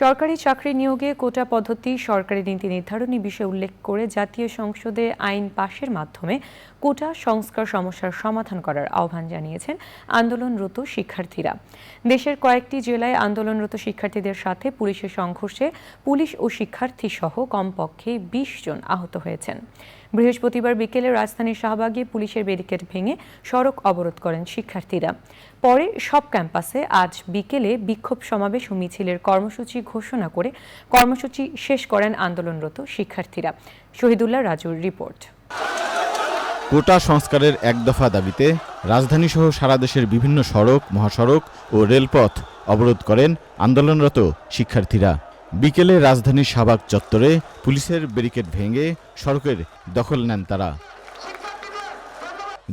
সরকারি চাকরি নিয়োগে কোটা পদ্ধতি সরকারি নীতি নির্ধারণী বিষয়ে উল্লেখ করে জাতীয় সংসদে আইন পাশের মাধ্যমে কোটা সংস্কার সমস্যার সমাধান করার আহ্বান জানিয়েছেন আন্দোলনরত শিক্ষার্থীরা। দেশের কয়েকটি জেলায় আন্দোলনরত শিক্ষার্থীদের সাথে পুলিশের সংঘর্ষে পুলিশ ও শিক্ষার্থী সহ কমপক্ষে ২০ জন আহত হয়েছেন। বৃহস্পতিবার বিকেলে রাজধানীর শাহবাগে পুলিশের ব্যারিকেড ভেঙে সড়ক অবরোধ করেন শিক্ষার্থীরা। পরে সব ক্যাম্পাসে আজ বিকেলে বিক্ষোভ সমাবেশ ও মিছিলের কর্মসূচি ঘোষণা করে কর্মসূচি শেষ করেন আন্দোলনরত শিক্ষার্থীরা। শহীদুল্লাহ রাজুর রিপোর্ট। কোটা সংস্কারের এক দফা দাবিতে রাজধানীসহ সারা দেশের বিভিন্ন সড়ক, মহাসড়ক ও রেলপথ অবরোধ করেন আন্দোলনরত শিক্ষার্থীরা। বিকেলে রাজধানীর শাহবাগ চত্বরে পুলিশের ব্যারিকেড ভেঙে সড়কের দখল নেন তারা।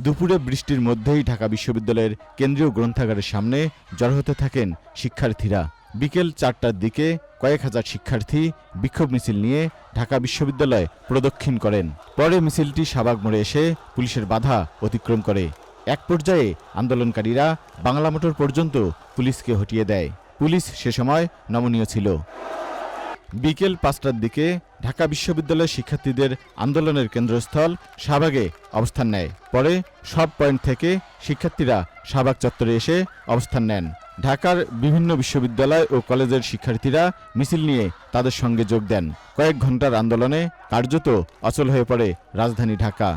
দুপুরে বৃষ্টির মধ্যেই ঢাকা বিশ্ববিদ্যালয়ের কেন্দ্রীয় গ্রন্থাগারের সামনে জড়ো হতে থাকেন শিক্ষার্থীরা। বিকেল ৪টার দিকে কয়েক হাজার শিক্ষার্থী বিক্ষোভ মিছিল নিয়ে ঢাকা বিশ্ববিদ্যালয় প্রদক্ষিণ করেন। পরে মিছিলটি শাহবাগ মোড়ে এসে পুলিশের বাধা অতিক্রম করে। এক পর্যায়ে আন্দোলনকারীরা বাংলা মোটর পর্যন্ত পুলিশকে হটিয়ে দেয়। পুলিশ সে সময় নমনীয় ছিল। বিকেল ৫টার দিকে ঢাকা বিশ্ববিদ্যালয়ের শিক্ষার্থীদের আন্দোলনের কেন্দ্রস্থল শাহবাগে অবস্থান নেয়। পরে সব পয়েন্ট থেকে শিক্ষার্থীরা শাহবাগ চত্বরে এসে অবস্থান নেন। ঢাকার বিভিন্ন বিশ্ববিদ্যালয় ও কলেজের শিক্ষার্থীরা মিছিল নিয়ে তাদের সঙ্গে যোগ দেন। কয়েক ঘন্টার আন্দোলনে কার্যত অচল হয়ে পড়ে রাজধানী ঢাকা।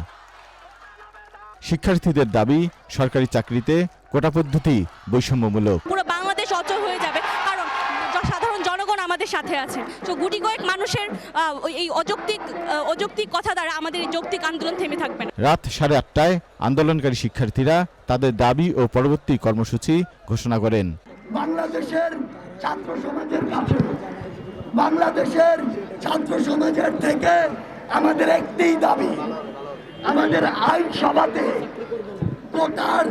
শিক্ষার্থীদের দাবি, সরকারি চাকরিতে কোটা পদ্ধতি বৈষম্যমূলক। পুরো বাংলাদেশ অচল হয়ে যাবে, কারণ সাধারণ জনগণ আমাদের সাথে আছে। তো গুটি কয়েক মানুষের এই অযৌক্তিক কথা দ্বারা আমাদের এই যৌক্তিক আন্দোলন থেমে থাকবে না। রাত 8:30টায় আন্দোলনকারী শিক্ষার্থীরা তাদের দাবি ও পরবর্তী কর্মসূচি ঘোষণা করেন। বাংলাদেশের ছাত্র সমাজের কাছে, বাংলাদেশের ছাত্র সমাজের থেকে আমাদের একটাই দাবি, আমাদের আইনসভাতে কোটার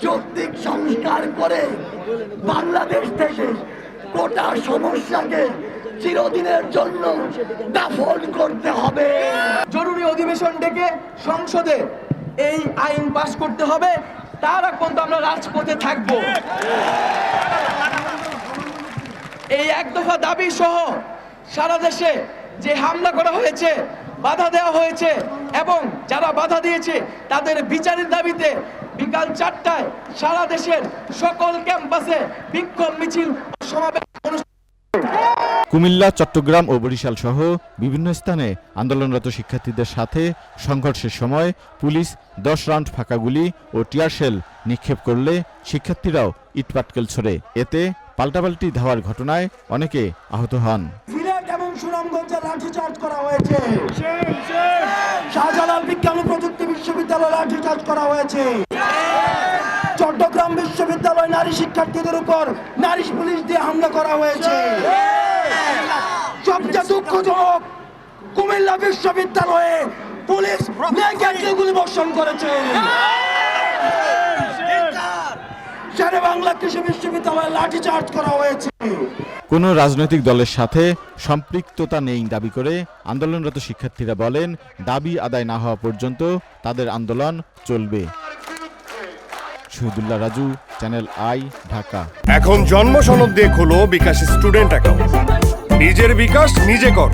যৌক্তিক সংস্কার করে বাংলাদেশ থেকে কোটা সমস্যাকে চিরদিনের জন্য দাফন করতে হবে। জরুরি অধিবেশন ডেকে সংসদে এই আইন পাশ করতে হবে, তার আগ পর্যন্ত আমরা রাজপথে থাকব। এই এক দফা দাবি সহ সারা দেশে যে হামলা করা হয়েছে, বাধা দেওয়া হয়েছে এবং যারা বাধা দিয়েছে তাদের বিচারের দাবিতে বিকাল ৪টায় সারা দেশের সকল ক্যাম্পাসে বিক্ষোভ মিছিল সমাবেশ অনুষ্ঠিত। কুমিল্লা, চট্টগ্রাম ও বরিশাল সহ বিভিন্ন স্থানে আন্দোলনরত শিক্ষার্থীদের সাথে সংঘর্ষের সময় পুলিশ ১০ রাউন্ড ফাঁকা গুলি ও টিয়ার শেল নিক্ষেপ করলে শিক্ষার্থীরাও ইটপাটকেল ছোড়ে। এতে পাল্টাপাল্টি ধাওয়ার ঘটনায় অনেকে আহত হন। সিলেট এবং সুনামগঞ্জে লাঠিচার্জ করা হয়েছে, শাহজালাল বিজ্ঞান ও প্রযুক্তি বিশ্ববিদ্যালয়ে লাঠিচার্জ করা হয়েছে, চট্টগ্রাম বিশ্ববিদ্যালয় নারী শিক্ষার্থীদের উপর নারী পুলিশ দিয়ে হামলা করা হয়েছে। সবচেয়ে দুঃখজনক, কুমিল্লা বিশ্ববিদ্যালয়ে পুলিশ গুলি বর্ষণ করেছে। শেরেবাংলা কৃষি বিশ্ববিদ্যালয়ে লাঠিচার্জ করা হয়েছে। কোনো রাজনৈতিক দলের সাথে সম্পৃক্ততা নেই দাবি করে আন্দোলনরত শিক্ষার্থীরা বলেন, দাবি আদায় না হওয়া পর্যন্ত তাদের আন্দোলন চলবে। Shahidullah Raju, channel I, Dhaka. এখন জন্ম সনদ দিয়ে খোলো বিকাশ স্টুডেন্ট অ্যাকাউন্ট। নিজের বিকাশ নিজে কর।